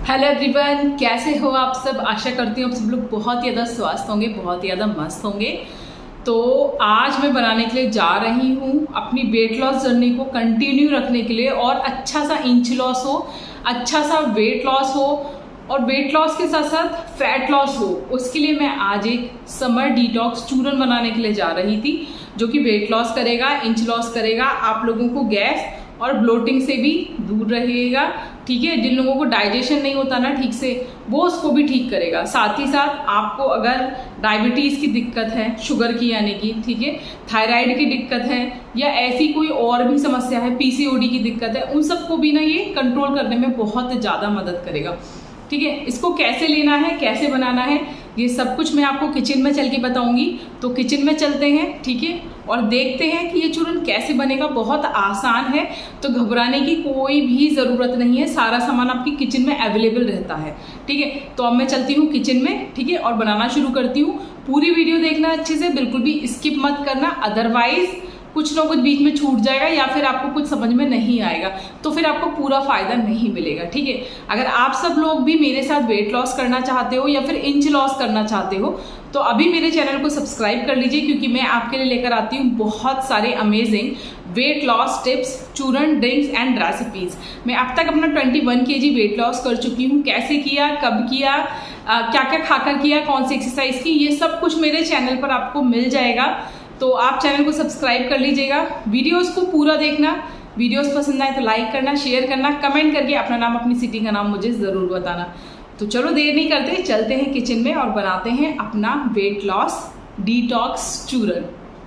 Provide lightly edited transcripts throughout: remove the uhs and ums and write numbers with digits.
Hello everyone, कैसे हो आप सब। आशा करती हूँ आप सब लोग बहुत ही ज़्यादा स्वस्थ होंगे, बहुत ही ज़्यादा मस्त होंगे। तो आज मैं बनाने के लिए जा रही हूँ अपनी वेट लॉस जर्नी को कंटिन्यू रखने के लिए, और अच्छा सा इंच लॉस हो, अच्छा सा वेट लॉस हो, और वेट लॉस के साथ साथ फैट लॉस हो। उसके लिए मैं आज एक समर डिटॉक्स चूरन बनाने के लिए जा रही थी, जो कि वेट लॉस करेगा, इंच लॉस करेगा, आप लोगों को गैस और ब्लोटिंग से भी दूर रहेगा। ठीक है, जिन लोगों को डाइजेशन नहीं होता ना ठीक से, वो उसको भी ठीक करेगा। साथ ही साथ आपको अगर डायबिटीज़ की दिक्कत है, शुगर की यानी कि, ठीक है, थायराइड की दिक्कत है, या ऐसी कोई और भी समस्या है, पीसीओडी की दिक्कत है, उन सबको भी ना ये कंट्रोल करने में बहुत ज़्यादा मदद करेगा। ठीक है, इसको कैसे लेना है, कैसे बनाना है, ये सब कुछ मैं आपको किचन में चल के बताऊंगी। तो किचन में चलते हैं, ठीक है, और देखते हैं कि ये चूरन कैसे बनेगा। बहुत आसान है, तो घबराने की कोई भी ज़रूरत नहीं है, सारा सामान आपकी किचन में अवेलेबल रहता है। ठीक है, तो अब मैं चलती हूँ किचन में, ठीक है, और बनाना शुरू करती हूँ। पूरी वीडियो देखना अच्छे से, बिल्कुल भी स्किप मत करना, अदरवाइज कुछ ना कुछ बीच में छूट जाएगा या फिर आपको कुछ समझ में नहीं आएगा, तो फिर आपको पूरा फायदा नहीं मिलेगा। ठीक है, अगर आप सब लोग भी मेरे साथ वेट लॉस करना चाहते हो या फिर इंच लॉस करना चाहते हो, तो अभी मेरे चैनल को सब्सक्राइब कर लीजिए, क्योंकि मैं आपके लिए लेकर आती हूँ बहुत सारे अमेजिंग वेट लॉस टिप्स, चूरन, ड्रिंक्स एंड रेसिपीज। मैं अब तक अपना 21 kg वेट लॉस कर चुकी हूँ। कैसे किया, कब किया, क्या क्या खाकर किया, कौन सी एक्सरसाइज की, ये सब कुछ मेरे चैनल पर आपको मिल जाएगा। तो आप चैनल को सब्सक्राइब कर लीजिएगा, वीडियोस को पूरा देखना, वीडियोस पसंद आए तो लाइक करना, शेयर करना, कमेंट करके अपना नाम, अपनी सिटी का नाम मुझे ज़रूर बताना। तो चलो देर नहीं करते, चलते हैं किचन में और बनाते हैं अपना वेट लॉस डिटॉक्स चूरन।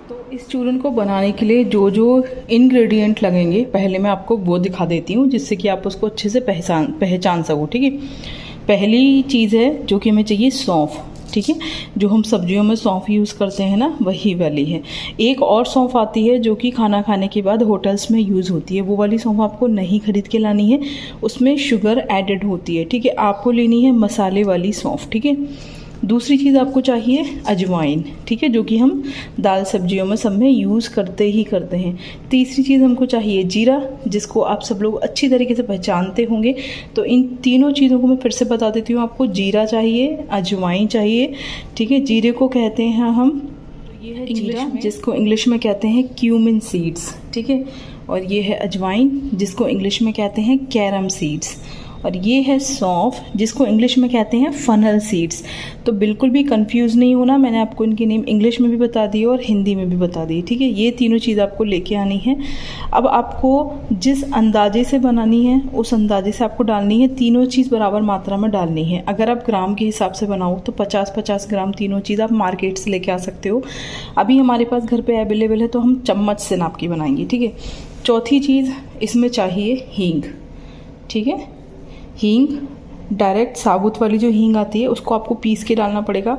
तो इस चूरन को बनाने के लिए जो जो इंग्रेडिएंट लगेंगे, पहले मैं आपको वो दिखा देती हूँ, जिससे कि आप उसको अच्छे से पहचान सको। ठीक है, पहली चीज़ है जो कि हमें चाहिए सौंफ। ठीक है, जो हम सब्जियों में सौंफ यूज़ करते हैं ना, वही वाली है। एक और सौंफ आती है जो कि खाना खाने के बाद होटल्स में यूज़ होती है, वो वाली सौंफ आपको नहीं खरीद के लानी है, उसमें शुगर एडेड होती है। ठीक है, आपको लेनी है मसाले वाली सौंफ। ठीक है, दूसरी चीज़ आपको चाहिए अजवाइन। ठीक है, जो कि हम दाल सब्जियों में सब में यूज़ करते हैं। तीसरी चीज़ हमको चाहिए जीरा, जिसको आप सब लोग अच्छी तरीके से पहचानते होंगे। तो इन तीनों चीज़ों को मैं फिर से बता देती हूँ आपको। जीरा चाहिए, अजवाइन चाहिए। ठीक है, जीरे को कहते हैं हम, ये है जीरा, जिसको इंग्लिश में कहते हैं क्यूमिन सीड्स। ठीक है, और ये है अजवाइन, जिसको इंग्लिश में कहते हैं कैरम सीड्स, और ये है सौंफ, जिसको इंग्लिश में कहते हैं फनल सीड्स। तो बिल्कुल भी कंफ्यूज नहीं होना, मैंने आपको इनकी नेम इंग्लिश में भी बता दी और हिंदी में भी बता दी। ठीक है, ये तीनों चीज़ आपको लेके आनी है। अब आपको जिस अंदाजे से बनानी है उस अंदाजे से आपको डालनी है, तीनों चीज़ बराबर मात्रा में डालनी है। अगर आप ग्राम के हिसाब से बनाओ तो 50-50 ग्राम तीनों चीज़ आप मार्केट से लेके आ सकते हो। अभी हमारे पास घर पर अवेलेबल है, तो हम चम्मच से नाप के बनाएंगे। ठीक है, चौथी चीज़ इसमें चाहिए हींग। ठीक है, हींग डायरेक्ट साबुत वाली जो हींग आती है उसको आपको पीस के डालना पड़ेगा,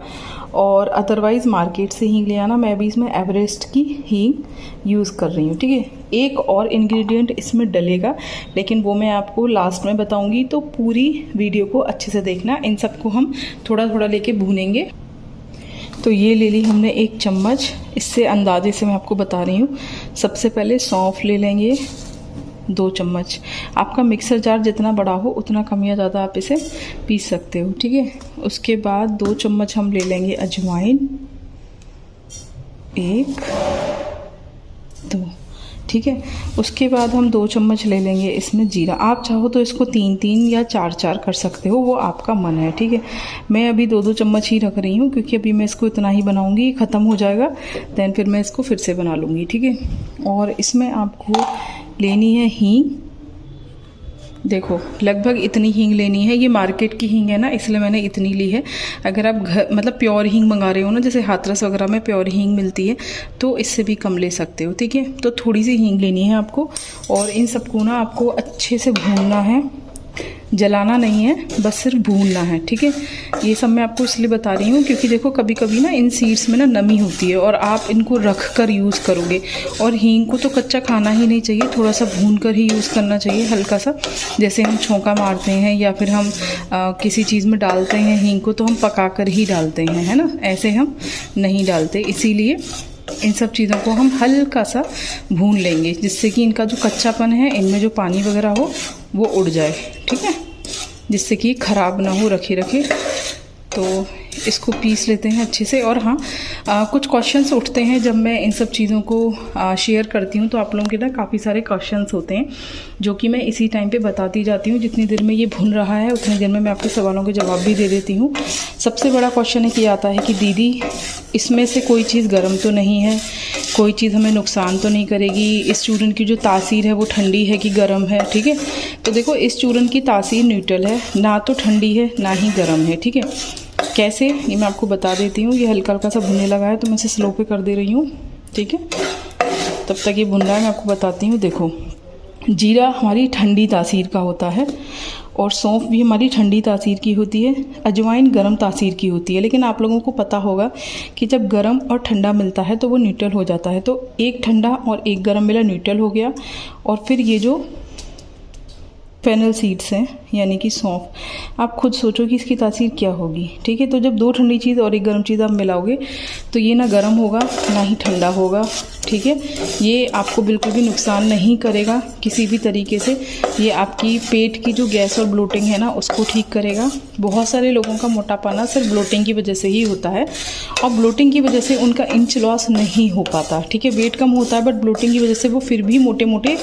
और अदरवाइज़ मार्केट से हींग ले आना। मैं भी इसमें एवरेस्ट की हींग यूज़ कर रही हूँ। ठीक है, एक और इंग्रेडिएंट इसमें डलेगा, लेकिन वो मैं आपको लास्ट में बताऊँगी, तो पूरी वीडियो को अच्छे से देखना। इन सबको हम थोड़ा थोड़ा लेके भूनेंगे। तो ये ले ली हमने 1 चम्मच, इससे अंदाजे से मैं आपको बता रही हूँ। सबसे पहले सौंफ ले लेंगे 2 चम्मच। आपका मिक्सर जार जितना बड़ा हो उतना कम या ज़्यादा आप इसे पीस सकते हो। ठीक है, उसके बाद 2 चम्मच हम ले लेंगे अजवाइन, 1 2। ठीक है, उसके बाद हम 2 चम्मच ले लेंगे इसमें जीरा। आप चाहो तो इसको 3-3 या 4-4 कर सकते हो, वो आपका मन है। ठीक है, मैं अभी 2-2 चम्मच ही रख रही हूँ, क्योंकि अभी मैं इसको इतना ही बनाऊँगी, ख़त्म हो जाएगा, दैन फिर मैं इसको फिर से बना लूँगी। ठीक है, और इसमें आपको लेनी है हींग। देखो, लगभग इतनी हींग लेनी है। ये मार्केट की हींग है ना, इसलिए मैंने इतनी ली है। अगर आप घर मतलब प्योर हींग मंगा रहे हो ना, जैसे हाथरस वगैरह में प्योर हींग मिलती है, तो इससे भी कम ले सकते हो। ठीक है, तो थोड़ी सी हींग लेनी है आपको, और इन सबको ना आपको अच्छे से भूनना है, जलाना नहीं है, बस सिर्फ भूनना है। ठीक है, ये सब मैं आपको इसलिए बता रही हूँ क्योंकि देखो कभी कभी ना इन सीड्स में ना नमी होती है, और आप इनको रख कर यूज़ करोगे। और हींग को तो कच्चा खाना ही नहीं चाहिए, थोड़ा सा भून कर ही यूज़ करना चाहिए, हल्का सा। जैसे हम छौंका मारते हैं या फिर हम किसी चीज़ में डालते हैं हींग को, तो हम पका कर ही डालते हैं, है ना, ऐसे हम नहीं डालते। इसीलिए इन सब चीज़ों को हम हल्का सा भून लेंगे, जिससे कि इनका जो कच्चापन है, इनमें जो पानी वगैरह हो वो उड़ जाए। ठीक है, जिससे कि ख़राब ना हो रखे रखे। तो इसको पीस लेते हैं अच्छे से। और हाँ, कुछ क्वेश्चंस उठते हैं जब मैं इन सब चीज़ों को शेयर करती हूँ, तो आप लोगों के ना काफ़ी सारे क्वेश्चंस होते हैं जो कि मैं इसी टाइम पे बताती जाती हूँ। जितनी देर में ये भुन रहा है उतनी देर में मैं आपके सवालों के जवाब भी दे देती हूँ। सबसे बड़ा क्वेश्चन एक ये आता है कि दीदी इसमें से कोई चीज़ गर्म तो नहीं है, कोई चीज़ हमें नुकसान तो नहीं करेगी, इस चूरन की जो तासीर है वो ठंडी है कि गर्म है। ठीक है, तो देखो इस चूरन की तासीर न्यूट्रल है, ना तो ठंडी है ना ही गर्म है। ठीक है, कैसे ये मैं आपको बता देती हूँ। ये हल्का हल्का सा भुनने लगा है तो मैं इसे स्लो पे कर दे रही हूँ। ठीक है, तब तक ये भुन रहा है, मैं आपको बताती हूँ। देखो, जीरा हमारी ठंडी तासीर का होता है और सौंफ भी हमारी ठंडी तासीर की होती है, अजवाइन गर्म तासीर की होती है। लेकिन आप लोगों को पता होगा कि जब गर्म और ठंडा मिलता है तो वो न्यूट्रल हो जाता है। तो एक ठंडा और एक गर्म मिला न्यूट्रल हो गया। और फिर ये जो फेनल सीड्स हैं यानी कि सौंफ, आप खुद सोचो कि इसकी तासीर क्या होगी। ठीक है, तो जब दो ठंडी चीज़ और एक गर्म चीज़ आप मिलाओगे तो ये ना गर्म होगा ना ही ठंडा होगा। ठीक है, ये आपको बिल्कुल भी नुकसान नहीं करेगा किसी भी तरीके से। ये आपकी पेट की जो गैस और ब्लोटिंग है ना उसको ठीक करेगा। बहुत सारे लोगों का मोटापा ना सिर्फ ब्लोटिंग की वजह से ही होता है और ब्लोटिंग की वजह से उनका इंच लॉस नहीं हो पाता। ठीक है, वेट कम होता है बट ब्लोटिंग की वजह से वो फिर भी मोटे मोटे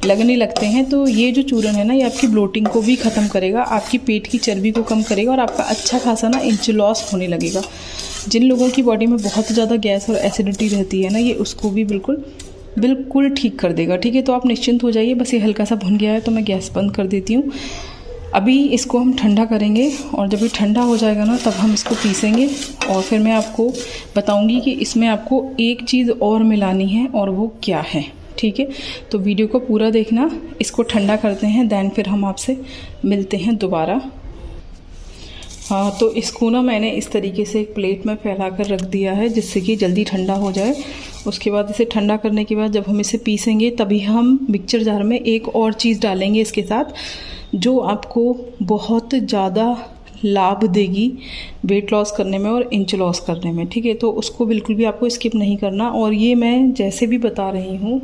लगने लगते हैं। तो ये जो चूरन है ना ये आपकी ब्लोटिंग को भी ख़त्म करेगा, आपकी पेट की चर्बी को कम करेगा और आपका अच्छा खासा ना इंच लॉस होने लगेगा। जिन लोगों की बॉडी में बहुत ज़्यादा गैस और एसिडिटी रहती है ना, ये उसको भी बिल्कुल ठीक कर देगा। ठीक है, तो आप निश्चिंत हो जाइए। बस ये हल्का सा भुन गया है तो मैं गैस बंद कर देती हूँ। अभी इसको हम ठंडा करेंगे और जब ये ठंडा हो जाएगा ना तब हम इसको पीसेंगे और फिर मैं आपको बताऊँगी कि इसमें आपको एक चीज़ और मिलानी है और वो क्या है। ठीक है, तो वीडियो को पूरा देखना। इसको ठंडा करते हैं, दैन फिर हम आपसे मिलते हैं दोबारा। हाँ, तो इसको ना मैंने इस तरीके से एक प्लेट में फैला कर रख दिया है जिससे कि जल्दी ठंडा हो जाए। उसके बाद इसे ठंडा करने के बाद जब हम इसे पीसेंगे तभी हम मिक्सचर जार में एक और चीज़ डालेंगे इसके साथ, जो आपको बहुत ज़्यादा लाभ देगी वेट लॉस करने में और इंच लॉस करने में। ठीक है, तो उसको बिल्कुल भी आपको स्किप नहीं करना। और ये मैं जैसे भी बता रही हूँ,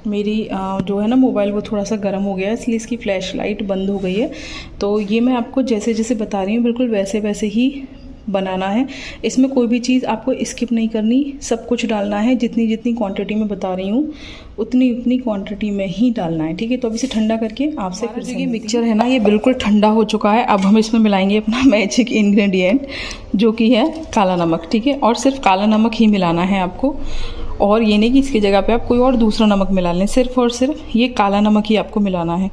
मेरी जो है ना मोबाइल वो थोड़ा सा गर्म हो गया है इसलिए इसकी फ्लैश लाइट बंद हो गई है। तो ये मैं आपको जैसे जैसे बता रही हूँ बिल्कुल वैसे वैसे ही बनाना है। इसमें कोई भी चीज़ आपको स्किप नहीं करनी, सब कुछ डालना है। जितनी जितनी क्वांटिटी में बता रही हूँ उतनी उतनी क्वांटिटी में ही डालना है। ठीक है, तो अब इसे ठंडा करके आपसे फिर से। ये मिक्सचर है ना ये बिल्कुल ठंडा हो चुका है। अब हम इसमें मिलाएंगे अपना मैजिक इंग्रेडिएंट जो कि है काला नमक। ठीक है, और सिर्फ काला नमक ही मिलाना है आपको, और ये नहीं कि इसकी जगह पे आप कोई और दूसरा नमक मिला लें। सिर्फ और सिर्फ ये काला नमक ही आपको मिलाना है।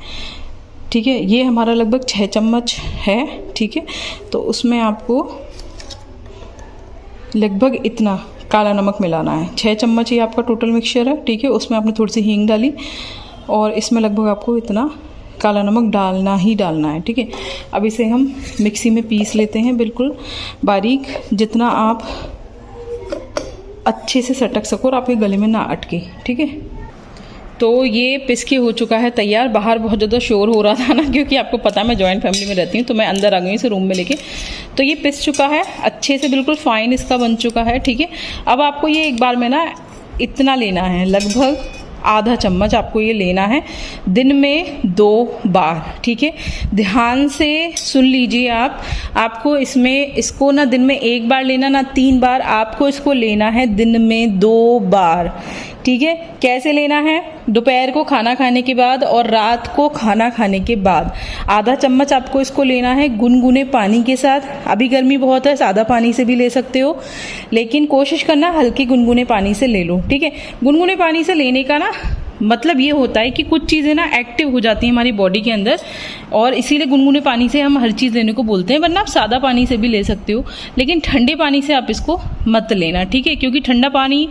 ठीक है, ये हमारा लगभग 6 चम्मच है। ठीक है, तो उसमें आपको लगभग इतना काला नमक मिलाना है। 6 चम्मच ही आपका टोटल मिक्सचर है। ठीक है, उसमें आपने थोड़ी सी हींग डाली और इसमें लगभग आपको इतना काला नमक डालना ही डालना है। ठीक है, अब इसे हम मिक्सी में पीस लेते हैं बिल्कुल बारीक, जितना आप अच्छे से सटक सको और आपके गले में ना अटके। ठीक है, तो ये पिस के हो चुका है तैयार। बाहर बहुत ज़्यादा शोर हो रहा था ना, क्योंकि आपको पता है मैं जॉइंट फैमिली में रहती हूँ, तो मैं अंदर आ गई इसे रूम में लेके। तो ये पिस चुका है अच्छे से, बिल्कुल फाइन इसका बन चुका है। ठीक है, अब आपको ये एक बार में ना इतना लेना है, लगभग आधा चम्मच आपको ये लेना है दिन में 2 बार। ठीक है, ध्यान से सुन लीजिए आप। आपको इसको ना दिन में 1 बार लेना ना 3 बार, आपको इसको लेना है दिन में 2 बार। ठीक है, कैसे लेना है? दोपहर को खाना खाने के बाद और रात को खाना खाने के बाद आधा चम्मच आपको इसको लेना है गुनगुने पानी के साथ। अभी गर्मी बहुत है, सादा पानी से भी ले सकते हो, लेकिन कोशिश करना हल्के गुनगुने पानी से ले लो। ठीक है, गुनगुने पानी से लेने का ना मतलब ये होता है कि कुछ चीज़ें ना एक्टिव हो जाती हैं हमारी बॉडी के अंदर, और इसीलिए गुनगुने पानी से हम हर चीज़ लेने को बोलते हैं। वरना आप सादा पानी से भी ले सकते हो, लेकिन ठंडे पानी से आप इसको मत लेना। ठीक है, क्योंकि ठंडा पानी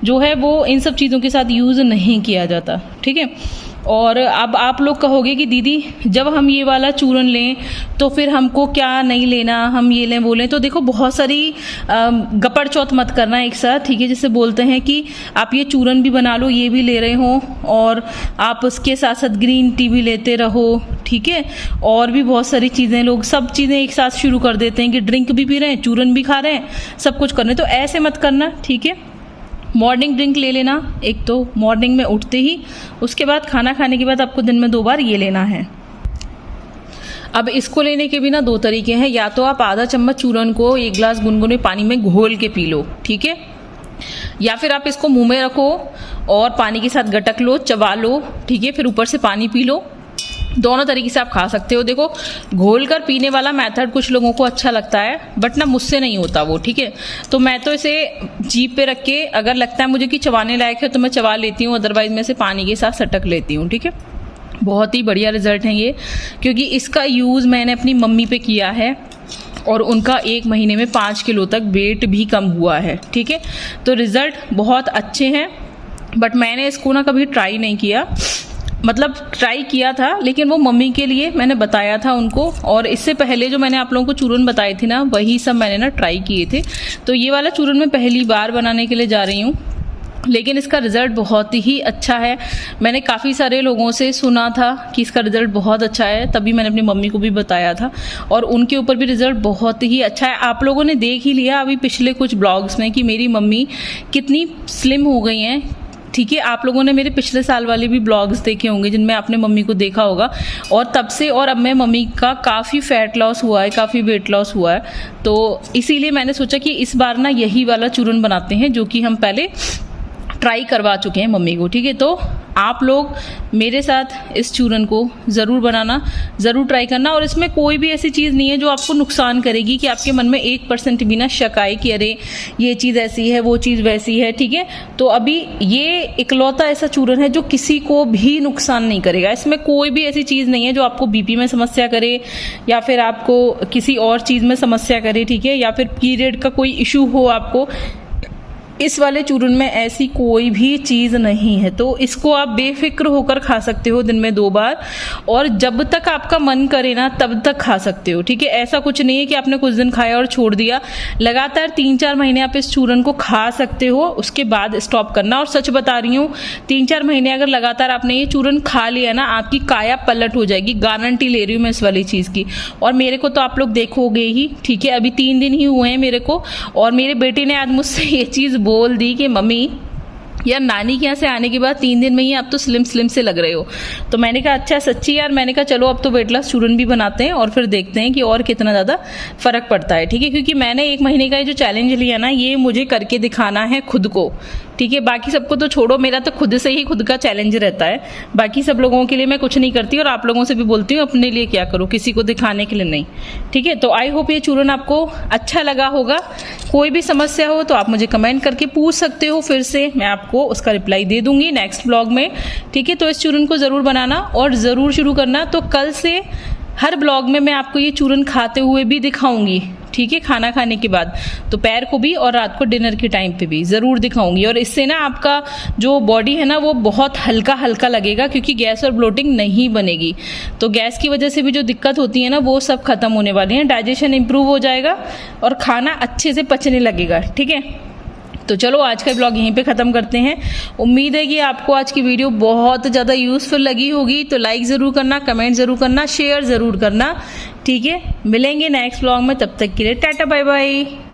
जो है वो इन सब चीज़ों के साथ यूज़ नहीं किया जाता। ठीक है, और अब आप लोग कहोगे कि दीदी जब हम ये वाला चूरन लें तो फिर हमको क्या नहीं लेना, हम ये लें वो लें। तो देखो बहुत सारी गपड़ चौथ मत करना एक साथ। ठीक है, जिससे बोलते हैं कि आप ये चूरन भी बना लो, ये भी ले रहे हो और आप उसके साथ साथ ग्रीन टी भी लेते रहो। ठीक है, और भी बहुत सारी चीज़ें, लोग सब चीज़ें एक साथ शुरू कर देते हैं कि ड्रिंक भी पी रहे हैं, चूरन भी खा रहे हैं, सब कुछ कर रहे हैं। तो ऐसे मत करना। ठीक है, मॉर्निंग ड्रिंक ले लेना एक तो मॉर्निंग में उठते ही, उसके बाद खाना खाने के बाद आपको दिन में 2 बार ये लेना है। अब इसको लेने के भी ना 2 तरीके हैं, या तो आप आधा चम्मच चूरन को 1 गिलास गुनगुने पानी में घोल के पी लो, ठीक है, या फिर आप इसको मुंह में रखो और पानी के साथ गटक लो, चबा लो, ठीक है, फिर ऊपर से पानी पी लो। दोनों तरीके से आप खा सकते हो। देखो, घोल कर पीने वाला मेथड कुछ लोगों को अच्छा लगता है, बट ना मुझसे नहीं होता वो, ठीक है। तो मैं तो इसे जीभ पे रख के, अगर लगता है मुझे कि चबाने लायक है तो मैं चबा लेती हूँ, अदरवाइज मैं इसे पानी के साथ सटक लेती हूँ, ठीक है। बहुत ही बढ़िया रिजल्ट है ये, क्योंकि इसका यूज़ मैंने अपनी मम्मी पे किया है और उनका 1 महीने में 5 किलो तक वेट भी कम हुआ है, ठीक है। तो रिज़ल्ट बहुत अच्छे हैं, बट मैंने इसको ना कभी ट्राई नहीं किया, मतलब ट्राई किया था लेकिन वो मम्मी के लिए मैंने बताया था उनको, और इससे पहले जो मैंने आप लोगों को चूरन बताए थे ना, वही सब मैंने ना ट्राई किए थे। तो ये वाला चूरन मैं पहली बार बनाने के लिए जा रही हूँ, लेकिन इसका रिज़ल्ट बहुत ही अच्छा है। मैंने काफ़ी सारे लोगों से सुना था कि इसका रिज़ल्ट बहुत अच्छा है, तभी मैंने अपनी मम्मी को भी बताया था, और उनके ऊपर भी रिज़ल्ट बहुत ही अच्छा है। आप लोगों ने देख ही लिया अभी पिछले कुछ ब्लॉग्स में कि मेरी मम्मी कितनी स्लिम हो गई हैं, ठीक है। आप लोगों ने मेरे पिछले साल वाले भी ब्लॉग्स देखे होंगे जिनमें आपने मम्मी को देखा होगा, और तब से और अब में मम्मी का काफ़ी फैट लॉस हुआ है, काफ़ी वेट लॉस हुआ है। तो इसीलिए मैंने सोचा कि इस बार ना यही वाला चूरन बनाते हैं जो कि हम पहले ट्राई करवा चुके हैं मम्मी को, ठीक है। तो आप लोग मेरे साथ इस चूरन को ज़रूर बनाना, ज़रूर ट्राई करना, और इसमें कोई भी ऐसी चीज़ नहीं है जो आपको नुकसान करेगी कि आपके मन में 1% भी ना शक आए कि अरे ये चीज़ ऐसी है, वो चीज़ वैसी है, ठीक है। तो अभी ये इकलौता ऐसा चूरन है जो किसी को भी नुकसान नहीं करेगा। इसमें कोई भी ऐसी चीज़ नहीं है जो आपको बीपी में समस्या करे या फिर आपको किसी और चीज़ में समस्या करे, ठीक है, या फिर पीरियड का कोई इशू हो आपको। इस वाले चूरन में ऐसी कोई भी चीज़ नहीं है, तो इसको आप बेफिक्र होकर खा सकते हो दिन में 2 बार, और जब तक आपका मन करे ना तब तक खा सकते हो, ठीक है। ऐसा कुछ नहीं है कि आपने कुछ दिन खाया और छोड़ दिया, लगातार 3-4 महीने आप इस चूरन को खा सकते हो, उसके बाद स्टॉप करना। और सच बता रही हूँ, 3-4 महीने अगर लगातार आपने ये चूरन खा लिया ना, आपकी काया पलट हो जाएगी, गारंटी ले रही हूँ मैं इस वाली चीज़ की। और मेरे को तो आप लोग देखोगे ही, ठीक है, अभी 3 दिन ही हुए हैं मेरे को, और मेरे बेटे ने आज मुझसे ये चीज़ बोल दी कि मम्मी यार, नानी के यहाँ से आने के बाद 3 दिन में ही आप तो स्लिम से लग रहे हो। तो मैंने कहा अच्छा सच्ची यार, मैंने कहा चलो अब तो वेट लॉस चूरन भी बनाते हैं और फिर देखते हैं कि और कितना ज़्यादा फ़र्क पड़ता है, ठीक है। क्योंकि मैंने 1 महीने का ये जो चैलेंज लिया ना, ये मुझे करके दिखाना है खुद को, ठीक है। बाकी सबको तो छोड़ो, मेरा तो खुद से ही खुद का चैलेंज रहता है। बाकी सब लोगों के लिए मैं कुछ नहीं करती, और आप लोगों से भी बोलती हूँ अपने लिए क्या करो, किसी को दिखाने के लिए नहीं, ठीक है। तो आई होप ये चूरन आपको अच्छा लगा होगा। कोई भी समस्या हो तो आप मुझे कमेंट करके पूछ सकते हो, फिर से मैं आपको उसका रिप्लाई दे दूंगी नेक्स्ट ब्लॉग में, ठीक है। तो इस चूरन को ज़रूर बनाना और ज़रूर शुरू करना। तो कल से हर ब्लॉग में मैं आपको ये चूरन खाते हुए भी दिखाऊंगी, ठीक है, खाना खाने के बाद, दोपहर को भी और रात को डिनर के टाइम पे भी ज़रूर दिखाऊंगी। और इससे ना आपका जो बॉडी है ना वो बहुत हल्का हल्का लगेगा, क्योंकि गैस और ब्लोटिंग नहीं बनेगी। तो गैस की वजह से भी जो दिक्कत होती है ना, वो सब खत्म होने वाली है, डाइजेशन इंप्रूव हो जाएगा और खाना अच्छे से पचने लगेगा, ठीक है। तो चलो आज का ब्लॉग यहीं पे ख़त्म करते हैं। उम्मीद है कि आपको आज की वीडियो बहुत ज़्यादा यूज़फुल लगी होगी। तो लाइक ज़रूर करना, कमेंट ज़रूर करना, शेयर ज़रूर करना, ठीक है। मिलेंगे नेक्स्ट ब्लॉग में, तब तक के लिए टाटा बाय बाय।